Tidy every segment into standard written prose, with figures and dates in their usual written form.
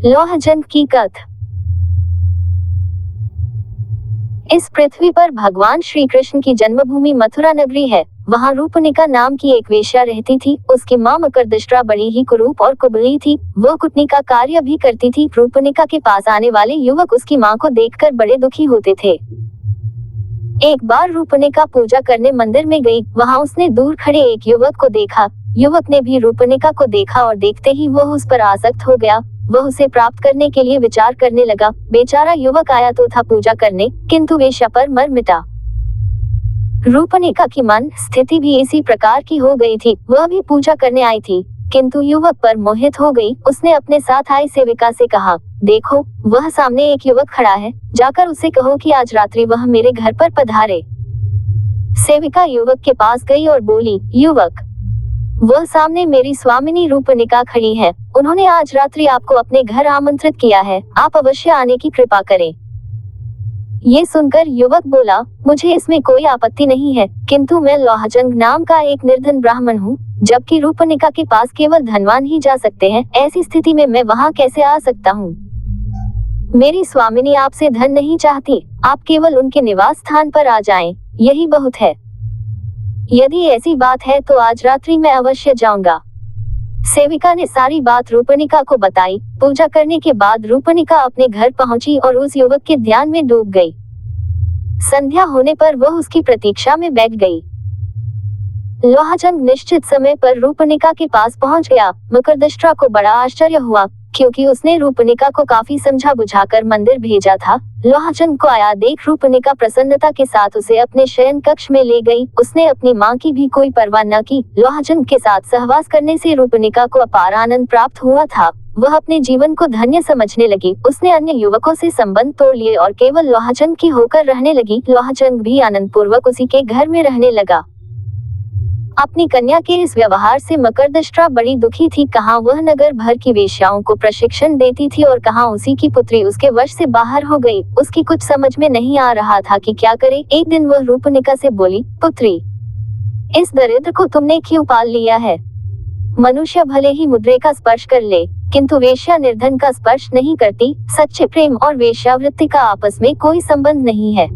लोहजंग की कथा। इस पृथ्वी पर भगवान श्री कृष्ण की जन्मभूमि मथुरा नगरी है। वहाँ रूपनिका नाम की एक वेश्या रहती थी। उसकी माँ मकरदष्टा बड़ी ही कुरूप और कुबड़ी थी। वो कुटनी का कार्य भी करती थी। रूपनिका के पास आने वाले युवक उसकी माँ को देखकर बड़े दुखी होते थे। एक बार रूपनिका पूजा करने मंदिर में गई। वहाँ उसने दूर खड़े एक युवक को देखा। युवक ने भी रूपनिका को देखा और देखते ही वह उस पर आसक्त हो गया। वह उसे प्राप्त करने के लिए विचार करने लगा। बेचारा युवक आया तो था पूजा करने, किंतु वेश्या पर मर मिटा। रूपनिका की मन स्थिति भी इसी प्रकार की हो गई थी। वह भी पूजा करने आई थी, किंतु युवक पर मोहित हो गई। उसने अपने साथ आई सेविका से कहा, देखो वह सामने एक युवक खड़ा है, जाकर उसे कहो कि आज रात्रि वह मेरे घर पर पधारे। सेविका युवक के पास गई और बोली, युवक, वह सामने मेरी स्वामिनी रूपनिका खड़ी है। उन्होंने आज रात्रि आपको अपने घर आमंत्रित किया है। आप अवश्य आने की कृपा करें। ये सुनकर युवक बोला, मुझे इसमें कोई आपत्ति नहीं है, किंतु मैं लोहजंग नाम का एक निर्धन ब्राह्मण हूँ। जबकि रूपनिका के पास केवल धनवान ही जा सकते हैं। ऐसी स्थिति में मैं वहाँ कैसे आ सकता हूँ? मेरी स्वामिनी आपसे धन नहीं चाहती। आप केवल उनके निवास स्थान पर आ जाएं, यही बहुत है। यदि ऐसी बात है तो आज रात्रि मैं अवश्य जाऊंगा। सेविका ने सारी बात रूपनिका को बताई। पूजा करने के बाद रूपनिका अपने घर पहुंची और उस युवक के ध्यान में डूब गई। संध्या होने पर वह उसकी प्रतीक्षा में बैठ गई। लोहजंग निश्चित समय पर रूपनिका के पास पहुंच गया। मकरदष्टा को बड़ा आश्चर्य हुआ, क्योंकि उसने रूपनिका को काफी समझा बुझाकर मंदिर भेजा था। लोहजंग को आया देख रूपनिका प्रसन्नता के साथ उसे अपने शयन कक्ष में ले गई। उसने अपनी माँ की भी कोई परवाह न की। लोहजंग के साथ सहवास करने से रूपनिका को अपार आनंद प्राप्त हुआ था। वह अपने जीवन को धन्य समझने लगी। उसने अन्य युवकों से संबंध तोड़ लिए और केवल लोहजंग की होकर रहने लगी। लोहजंग भी आनंद पूर्वक उसी के घर में रहने लगा। अपनी कन्या के इस व्यवहार से मकरदष्टा बड़ी दुखी थी। कहाँ वह नगर भर की वेश्याओं को प्रशिक्षण देती थी और कहाँ उसी की पुत्री उसके वश से बाहर हो गई। उसकी कुछ समझ में नहीं आ रहा था कि क्या करे। एक दिन वह रूपनिका से बोली, पुत्री, इस दरिद्र को तुमने क्यों पाल लिया है? मनुष्य भले ही मुद्रे का स्पर्श कर ले, किंतु वेश्या निर्धन का स्पर्श नहीं करती। सच्चे प्रेम और वेश्यावृत्ति का आपस में कोई संबंध नहीं है।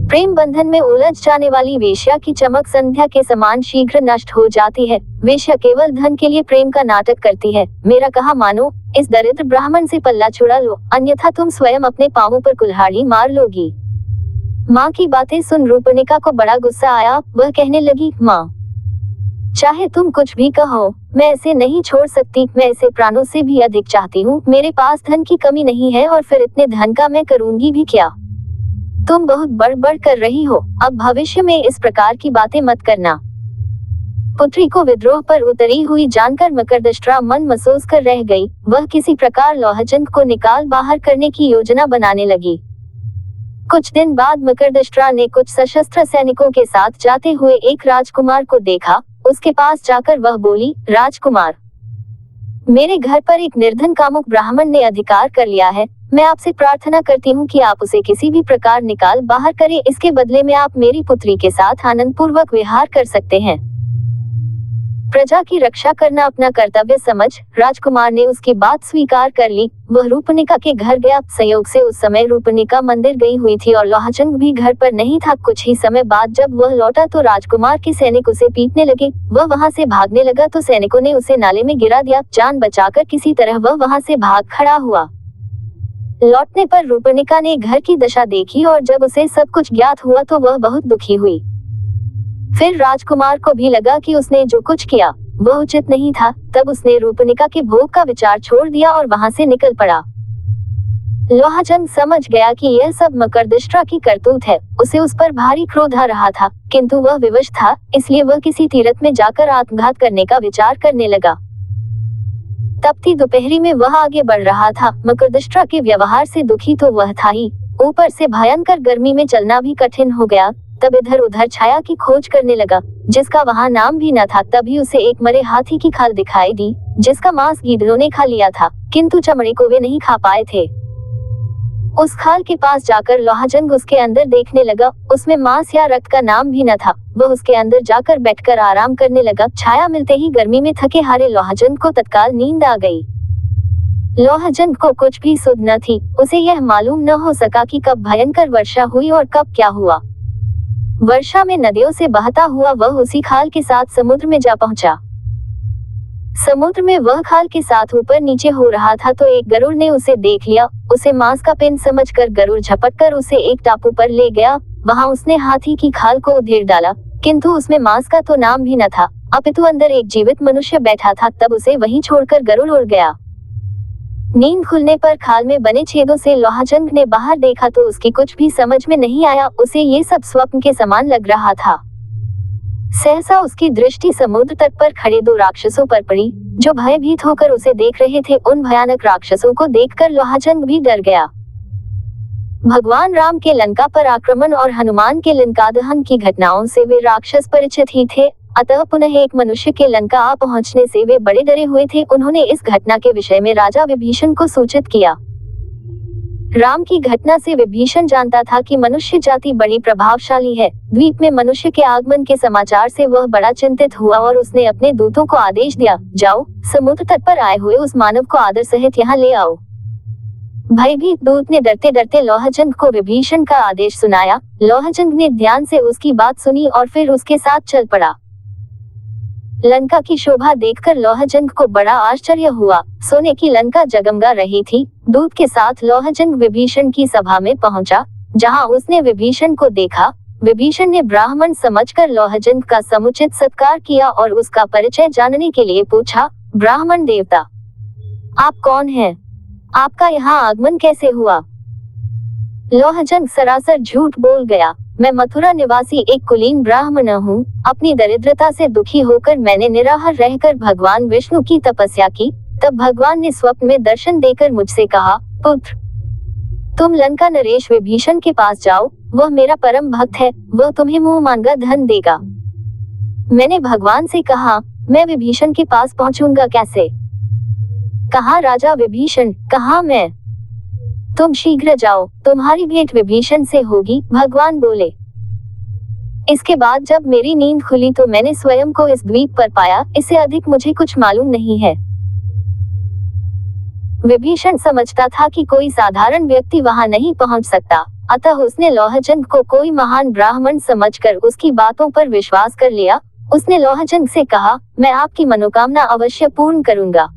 प्रेम बंधन में उलझ जाने वाली वेश्या की चमक संध्या के समान शीघ्र नष्ट हो जाती है। वेश्या केवल धन के लिए प्रेम का नाटक करती है। मेरा कहा मानो, इस दरिद्र ब्राह्मण से पल्ला छुड़ा लो, अन्यथा तुम स्वयं अपने पांवों पर कुल्हाड़ी मार लोगी। माँ की बातें सुन रूपनिका को बड़ा गुस्सा आया। वह कहने लगी, माँ, चाहे तुम कुछ भी कहो, मैं इसे नहीं छोड़ सकती। मैं इसे प्राणों से भी अधिक चाहती हूँ। मेरे पास धन की कमी नहीं है और फिर इतने धन का मैं करूंगी भी क्या? तुम बहुत बड़बड़ कर रही हो। अब भविष्य में इस प्रकार की बातें मत करना। पुत्री को विद्रोह पर उतरी हुई जानकर मकरदष्टा मन मसोस कर रह गई। वह किसी प्रकार लोहजंग को निकाल बाहर करने की योजना बनाने लगी। कुछ दिन बाद मकरदष्टा ने कुछ सशस्त्र सैनिकों के साथ जाते हुए एक राजकुमार को देखा। उसके पास जाकर वह बोली, राजकुमार, मेरे घर पर एक निर्धन कामुक ब्राह्मण ने अधिकार कर लिया है। मैं आपसे प्रार्थना करती हूँ कि आप उसे किसी भी प्रकार निकाल बाहर करें। इसके बदले में आप मेरी पुत्री के साथ आनंद पूर्वक विहार कर सकते हैं। प्रजा की रक्षा करना अपना कर्तव्य समझ राजकुमार ने उसकी बात स्वीकार कर ली। वह रूपनिका के घर गया। संयोग से उस समय रूपनिका मंदिर गई हुई थी और लोहजंग भी घर पर नहीं था। कुछ ही समय बाद जब वह लौटा तो राजकुमार के सैनिक उसे पीटने लगे। वह वहां से भागने लगा तो सैनिकों ने उसे नाले में गिरा दिया। जान बचाकर किसी तरह वह वहां से भाग खड़ा हुआ। लौटने पर रूपनिका ने घर की दशा देखी और जब उसे सब कुछ ज्ञात हुआ तो वह बहुत दुखी हुई। फिर राजकुमार को भी लगा कि उसने जो कुछ किया वह उचित नहीं था। तब उसने रूपनिका के भोग का विचार छोड़ दिया और वहां से निकल पड़ा। लोहजंग समझ गया कि यह सब मकरदष्टा की करतूत है। उसे उस पर भारी क्रोध आ रहा था, किंतु वह विवश था, इसलिए वह किसी तीर्थ में जाकर आत्मघात करने का विचार करने लगा। तपती दोपहरी में वह आगे बढ़ रहा था। मकरदष्टा के व्यवहार से दुखी तो वह था ही, ऊपर से भयंकर गर्मी में चलना भी कठिन हो गया। तब इधर उधर छाया की खोज करने लगा, जिसका वहां नाम भी न था। तभी उसे एक मरे हाथी की खाल दिखाई दी, जिसका मांस गीदड़ों ने खा लिया था, किंतु चमड़े को वे नहीं खा पाए थे। उस खाल के पास जाकर लोहजंग उसके अंदर देखने लगा। उसमें मांस या रक्त का नाम भी न था। वह उसके अंदर जाकर बैठकर आराम करने लगा। छाया मिलते ही गर्मी में थके हारे लोहजंग को तत्काल नींद आ गई। लोहजन को कुछ भी सुध न थी। उसे यह मालूम न हो सका कि कब भयंकर वर्षा हुई और कब क्या हुआ। वर्षा में नदियों से बहता हुआ वह उसी खाल के साथ समुद्र में जा पहुंचा। समुद्र में वह खाल के साथ ऊपर नीचे हो रहा था तो एक गरुड़ ने उसे देख लिया। उसे मांस का पिंड समझकर गरुड़ झपटकर उसे एक टापू पर ले गया। वहां उसने हाथी की खाल को उधेड़ डाला, किंतु उसमें मांस का तो नाम भी न था, अपितु अंदर एक जीवित मनुष्य बैठा था। तब उसे वहीं छोड़कर गरुड़ उड़ गया। नींद खुलने पर खाल में बने छेदों से लोहाजंग ने बाहर देखा तो उसकी कुछ भी समझ में नहीं आया। उसे ये सब स्वप्न के समान लग रहा था। सहसा उसकी दृष्टि समुद्र तट पर खड़े दो राक्षसों पर पड़ी, जो भयभीत होकर उसे देख रहे थे। उन भयानक राक्षसों को देखकर लोहाजंग भी डर गया। भगवान राम के लंका पर आक्रमण और हनुमान के लंका दहन की घटनाओं से वे राक्षस परिचित ही थे, अतः पुनः एक मनुष्य के लंका आ पहुंचने से वे बड़े डरे हुए थे। उन्होंने इस घटना के विषय में राजा विभीषण को सूचित किया। राम की घटना से विभीषण जानता था कि मनुष्य जाति बड़ी प्रभावशाली है। द्वीप में मनुष्य के आगमन के समाचार से वह बड़ा चिंतित हुआ और उसने अपने दूतों को आदेश दिया, जाओ, समुद्र तट पर आए हुए उस मानव को आदर सहित यहाँ ले आओ। भयभीत दूत ने डरते डरते लोहजंग को विभीषण का आदेश सुनाया। लोहजंग ने ध्यान से उसकी बात सुनी और फिर उसके साथ चल पड़ा। लंका की शोभा देखकर लोहजंग को बड़ा आश्चर्य हुआ। सोने की लंका जगमगा रही थी। दूत के साथ लोहजंग विभीषण की सभा में पहुंचा, जहां उसने विभीषण को देखा। विभीषण ने ब्राह्मण समझकर लोहजंग का समुचित सत्कार किया और उसका परिचय जानने के लिए पूछा, ब्राह्मण देवता, आप कौन हैं? आपका यहाँ आगमन कैसे हुआ? लोहजंग सरासर झूठ बोल गया, मैं मथुरा निवासी एक कुलीन ब्राह्मण हूँ। अपनी दरिद्रता से दुखी होकर मैंने निराहार रहकर भगवान विष्णु की तपस्या की। तब भगवान ने स्वप्न में दर्शन देकर मुझसे कहा, पुत्र, तुम लंका नरेश विभीषण के पास जाओ, वह मेरा परम भक्त है, वह तुम्हें मुंह मांगा धन देगा। मैंने भगवान से कहा, मैं विभीषण के पास पहुंचूंगा कैसे? कहा राजा विभीषण, कहा मैं? तुम शीघ्र जाओ, तुम्हारी भेंट विभीषण से होगी, भगवान बोले। इसके बाद जब मेरी नींद खुली तो मैंने स्वयं को इस द्वीप पर पाया, इससे अधिक मुझे कुछ मालूम नहीं है। विभीषण समझता था कि कोई साधारण व्यक्ति वहां नहीं पहुंच सकता, अतः उसने लोहजंग को कोई महान ब्राह्मण समझकर उसकी बातों पर विश्वास कर लिया। उसने लोहजंग से कहा, मैं आपकी मनोकामना अवश्य पूर्ण करूंगा।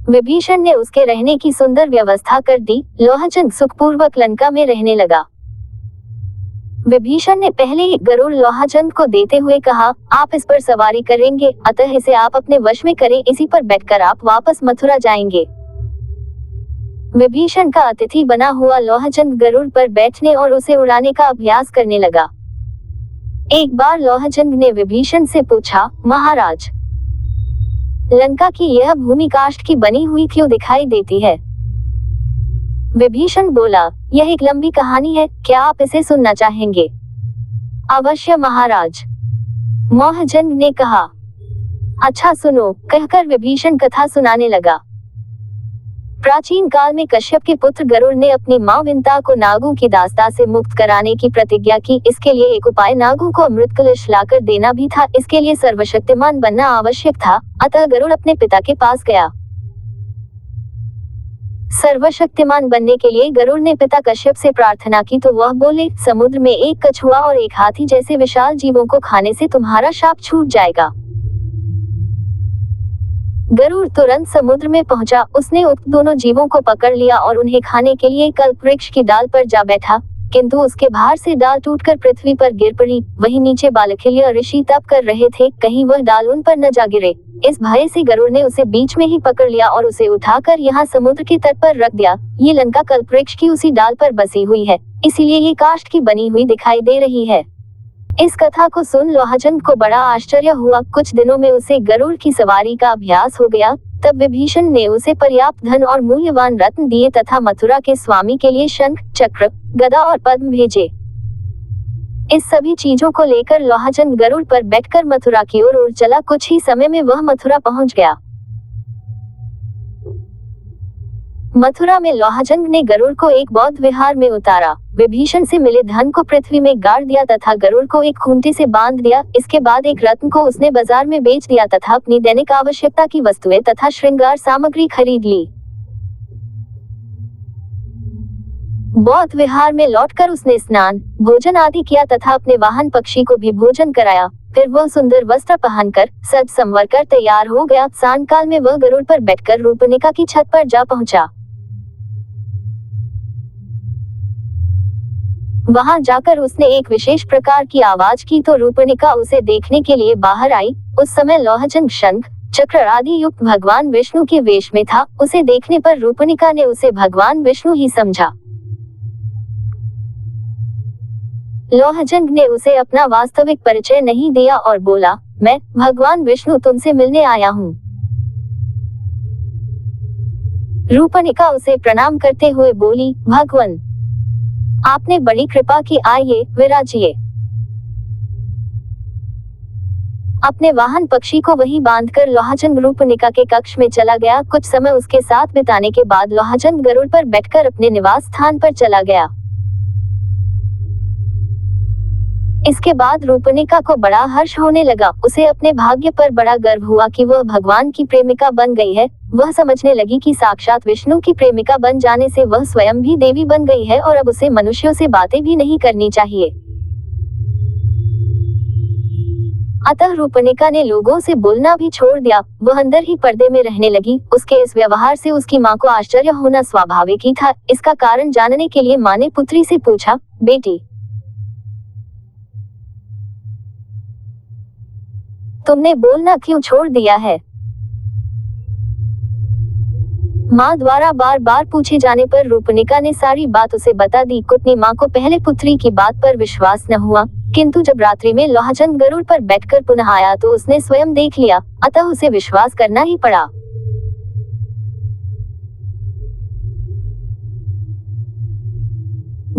विभीषण ने उसके रहने की सुंदर व्यवस्था कर दी। लोहजंग सुखपूर्वक लंका में रहने लगा। विभीषण ने पहले ही गरुड़ लोहजंग को देते हुए कहा, आप इस पर सवारी करेंगे, अतः इसे आप अपने वश में करें, इसी पर बैठकर आप वापस मथुरा जाएंगे। विभीषण का अतिथि बना हुआ लोहजंग गरुड़ पर बैठने और उसे उड़ाने का अभ्यास करने लगा। एक बार लोहजंग ने विभीषण से पूछा, महाराज, लंका की यह भूमि काष्ठ की बनी हुई क्यों दिखाई देती है? विभीषण बोला, यह एक लंबी कहानी है, क्या आप इसे सुनना चाहेंगे? अवश्य महाराज, लोहजंग ने कहा। अच्छा सुनो, कहकर विभीषण कथा सुनाने लगा। प्राचीन काल में कश्यप के पुत्र गरुड़ ने अपनी मां विंता को नागों की दास्ता से मुक्त कराने की प्रतिज्ञा की। इसके लिए एक उपाय नागों को अमृत कलश लाकर देना भी था। इसके लिए सर्वशक्तिमान बनना आवश्यक था, अतः गरुड़ अपने पिता के पास गया। सर्वशक्तिमान बनने के लिए गरुड़ ने पिता कश्यप से प्रार्थना की तो वह बोले, समुद्र में एक कछुआ और एक हाथी जैसे विशाल जीवों को खाने से तुम्हारा शाप छूट जाएगा। गरुड़ तुरंत समुद्र में पहुंचा। उसने उक्त दोनों जीवों को पकड़ लिया और उन्हें खाने के लिए कल्पवृक्ष की डाल पर जा बैठा, किंतु उसके भार से डाल टूटकर पृथ्वी पर गिर पड़ी। वहीं नीचे बालखिल्य ऋषि तप कर रहे थे, कहीं वह डाल उन पर न जा गिरे। इस भय से गरुड़ ने उसे बीच में ही पकड़ लिया और उसे उठाकर यहाँ समुद्र के तट पर रख दिया। ये लंका कल्पवृक्ष की उसी डाल पर बसी हुई है, इसीलिए ये काष्ठ की बनी हुई दिखाई दे रही है। इस कथा को सुन लोहजंग को बड़ा आश्चर्य हुआ। कुछ दिनों में उसे गरुड़ की सवारी का अभ्यास हो गया। तब विभीषण ने उसे पर्याप्त धन और मूल्यवान रत्न दिए तथा मथुरा के स्वामी के लिए शंख, चक्र, गदा और पद्म भेजे। इस सभी चीजों को लेकर लोहजंग गरुड़ पर बैठकर मथुरा की ओर उड़ चला। कुछ ही समय में वह मथुरा पहुंच गया। मथुरा में लोहजंग ने गरुड़ को एक बौद्ध विहार में उतारा। विभीषण से मिले धन को पृथ्वी में गाड़ दिया तथा गरुड़ को एक खूंटी से बांध दिया। इसके बाद एक रत्न को उसने बाजार में बेच दिया तथा अपनी दैनिक आवश्यकता की वस्तुएं तथा श्रृंगार सामग्री खरीद ली। बौद्ध विहार में लौटकर उसने स्नान, भोजन आदि किया तथा अपने वाहन पक्षी को भी भोजन कराया। फिर वह सुंदर वस्त्र पहनकर सज संवर कर तैयार हो गया। सायंकाल में वह गरुड़ पर बैठकर रूपनिका की छत पर जा पहुंचा। वहां जाकर उसने एक विशेष प्रकार की आवाज की तो रूपनिका उसे देखने के लिए बाहर आई। उस समय लोहजंग शंख चक्र आदि युक्त भगवान विष्णु के वेश में था। उसे देखने पर रूपनिका ने उसे भगवान विष्णु ही समझा। लोहजंग ने उसे अपना वास्तविक परिचय नहीं दिया और बोला, मैं भगवान विष्णु तुमसे मिलने आया हूँ। रूपनिका उसे प्रणाम करते हुए बोली, भगवान आपने बड़ी कृपा की, आइए विराजिए। अपने वाहन पक्षी को वहीं बांधकर लोहजंग रूपनिका के कक्ष में चला गया। कुछ समय उसके साथ बिताने के बाद लोहजंग गरुड़ पर बैठकर अपने निवास स्थान पर चला गया। इसके बाद रूपनिका को बड़ा हर्ष होने लगा। उसे अपने भाग्य पर बड़ा गर्व हुआ कि वह भगवान की प्रेमिका बन गई है। वह समझने लगी कि साक्षात विष्णु की प्रेमिका बन जाने से वह स्वयं भी देवी बन गई है और अब उसे मनुष्यों से बातें भी नहीं करनी चाहिए। अतः रूपनिका ने लोगों से बोलना भी छोड़ दिया। वह अंदर ही पर्दे में रहने लगी। उसके इस व्यवहार से उसकी माँ को आश्चर्य होना स्वाभाविक ही था। इसका कारण जानने के लिए माँ ने पुत्री से पूछा, बेटी तुमने बोलना क्यों छोड़ दिया है? माँ द्वारा बार बार पूछे जाने पर रूपनिका ने सारी बात उसे बता दी। कुटनी माँ को पहले पुत्री की बात पर विश्वास न हुआ, किंतु जब रात्रि में लोहजंग गरुड़ पर बैठकर पुनः आया तो उसने स्वयं देख लिया, अतः उसे विश्वास करना ही पड़ा।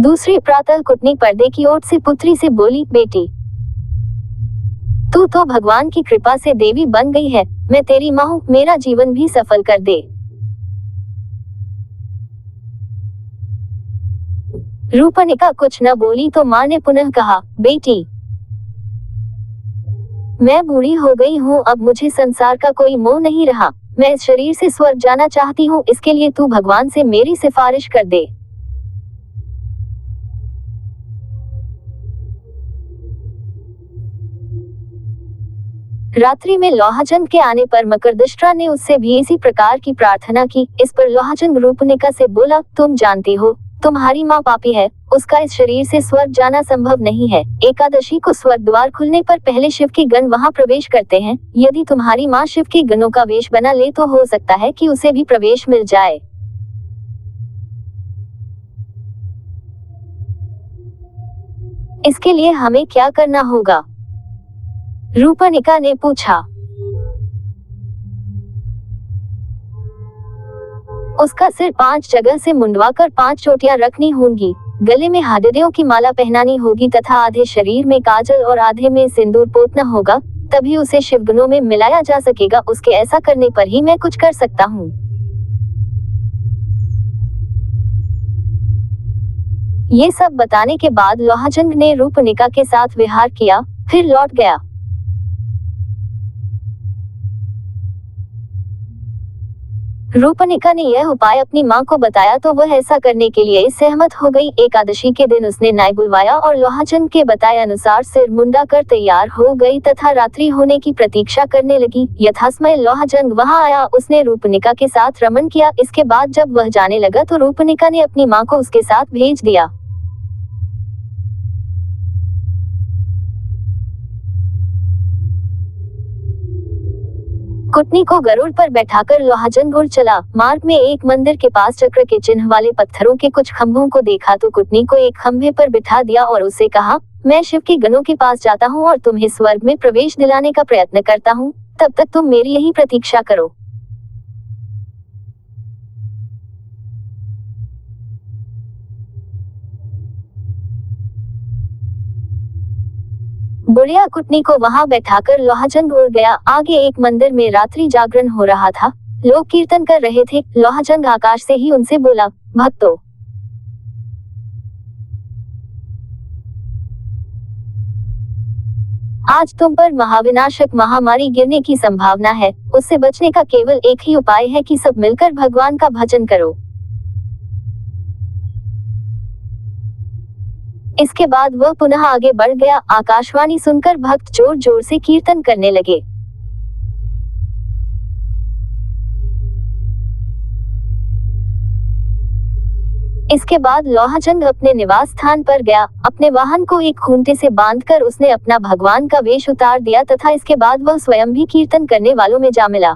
दूसरी प्रातः कुटनी पर्दे की ओर से पुत्री से बोली, बेटी तू तो भगवान की कृपा से देवी बन गई है। मैं तेरी माँ हूँ, मेरा जीवन भी सफल कर दे। रूपनिका कुछ न बोली तो माँ ने पुनः कहा, बेटी मैं बूढ़ी हो गई हूँ, अब मुझे संसार का कोई मोह नहीं रहा। मैं इस शरीर से स्वर्ग जाना चाहती हूँ, इसके लिए तू भगवान से मेरी सिफारिश कर दे। रात्रि में लोहजंग के आने पर मकरदष्टा ने उससे भी इसी प्रकार की प्रार्थना की। इस पर लोहजंग रूपनिका से बोला, तुम जानती हो तुम्हारी माँ पापी है, उसका इस शरीर से स्वर्ग जाना संभव नहीं है। एकादशी को स्वर्ग द्वार खुलने पर पहले शिव के गण वहां प्रवेश करते हैं। यदि तुम्हारी माँ शिव के गणों का वेश बना ले तो हो सकता है कि उसे भी प्रवेश मिल जाए। इसके लिए हमें क्या करना होगा? रूपनिका ने पूछा। उसका सिर 5 जगह से मुंडवाकर 5 चोटियां रखनी होंगी, गले में हादियों की माला पहनानी होगी तथा आधे शरीर में काजल और आधे में सिंदूर पोतना होगा, तभी उसे शिवगणों में मिलाया जा सकेगा। उसके ऐसा करने पर ही मैं कुछ कर सकता हूँ। ये सब बताने के बाद लोहजंग ने रूपनिका के साथ विहार किया, फिर लौट गया। रूपनिका ने यह उपाय अपनी माँ को बताया तो वह ऐसा करने के लिए सहमत हो गई। एकादशी के दिन उसने नाई बुलवाया और लोहजंग के बताए अनुसार सिर मुंडा कर तैयार हो गई तथा रात्रि होने की प्रतीक्षा करने लगी। यथासमय लोहजंग वहां आया। उसने रूपनिका के साथ रमन किया। इसके बाद जब वह जाने लगा तो रूपनिका ने अपनी माँ को उसके साथ भेज दिया। कुटनी को गरुड़ पर बैठाकर लोहजंग उड़ चला। मार्ग में एक मंदिर के पास चक्र के चिन्ह वाले पत्थरों के कुछ खंभों को देखा तो कुटनी को एक खंभे पर बिठा दिया और उसे कहा, मैं शिव के गणों के पास जाता हूँ और तुम्हें स्वर्ग में प्रवेश दिलाने का प्रयत्न करता हूँ, तब तक तुम मेरी यही प्रतीक्षा करो। बुढ़िया कुटनी को वहां बैठाकर लोहजंग उड़ गया। आगे एक मंदिर में रात्रि जागरण हो रहा था। लोग कीर्तन कर रहे थे। लोहजंग आकाश से ही उनसे बोला, भक्तों आज तुम पर महाविनाशक महामारी गिरने की संभावना है। उससे बचने का केवल एक ही उपाय है कि सब मिलकर भगवान का भजन करो। इसके बाद वह पुनः आगे बढ़ गया। आकाशवाणी सुनकर भक्त जोर जोर से कीर्तन करने लगे। इसके बाद लोहाचंद अपने निवास स्थान पर गया। अपने वाहन को एक खूंटे से बांधकर उसने अपना भगवान का वेश उतार दिया तथा इसके बाद वह स्वयं भी कीर्तन करने वालों में जा मिला।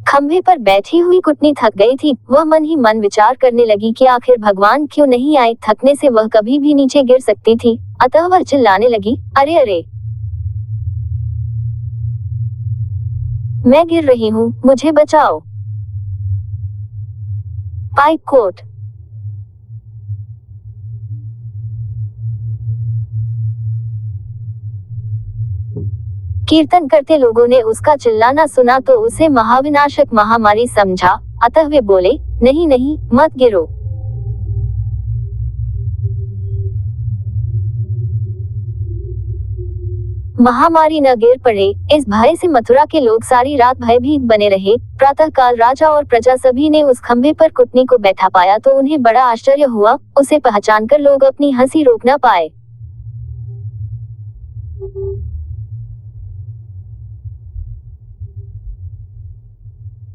खंभे पर बैठी हुई कुटनी थक गई थी। वह मन ही मन विचार करने लगी कि आखिर भगवान क्यों नहीं आए। थकने से वह कभी भी नीचे गिर सकती थी, अतः वह चिल्लाने लगी, अरे अरे, मैं गिर रही हूँ, मुझे बचाओ। Pipe coat. कीर्तन करते लोगों ने उसका चिल्लाना सुना तो उसे महाविनाशक महामारी समझा, अतः वे बोले, नहीं नहीं, मत गिरो। महामारी न गिर पड़े, इस भय से मथुरा के लोग सारी रात भयभीत बने रहे। प्रातःकाल राजा और प्रजा सभी ने उस खंभे पर कुटनी को बैठा पाया तो उन्हें बड़ा आश्चर्य हुआ। उसे पहचानकर लोग अपनी हंसी रोक न पाए।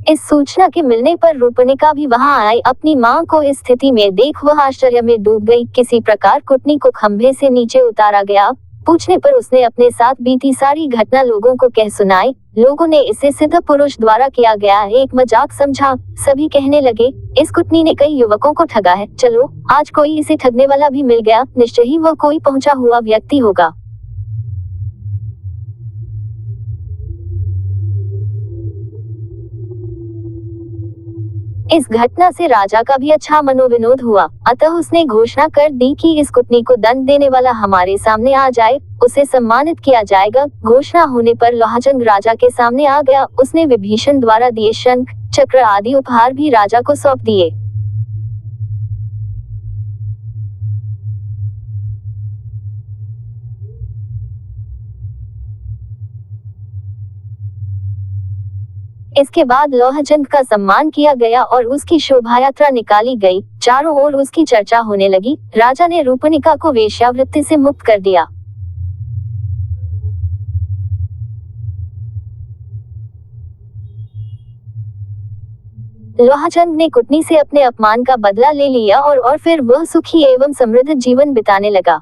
इस सूचना के मिलने पर रूपनिका भी वहां आई। अपनी मां को इस स्थिति में देख वह आश्चर्य में डूब गई। किसी प्रकार कुटनी को खंभे से नीचे उतारा गया। पूछने पर उसने अपने साथ बीती सारी घटना लोगों को कह सुनाई। लोगों ने इसे सिद्ध पुरुष द्वारा किया गया एक मजाक समझा। सभी कहने लगे, इस कुटनी ने कई युवकों को ठगा है। चलो, आज कोई इसे ठगने वाला भी मिल गया, निश्चय ही वह कोई पहुंचा हुआ व्यक्ति होगा। इस घटना से राजा का भी अच्छा मनोविनोद हुआ, अतः उसने घोषणा कर दी कि इस कुटनी को दंड देने वाला हमारे सामने आ जाए, उसे सम्मानित किया जाएगा। घोषणा होने पर लोहाचंद राजा के सामने आ गया। उसने विभीषण द्वारा दिए शंख, चक्र आदि उपहार भी राजा को सौंप दिए। इसके बाद लोहाचंद का सम्मान किया गया और उसकी शोभा यात्रा निकाली गई। चारों ओर उसकी चर्चा होने लगी। राजा ने रूपनिका को वेश्यावृत्ति से मुक्त कर दिया। लोहाचंद ने कुटनी से अपने अपमान का बदला ले लिया और फिर वह सुखी एवं समृद्ध जीवन बिताने लगा।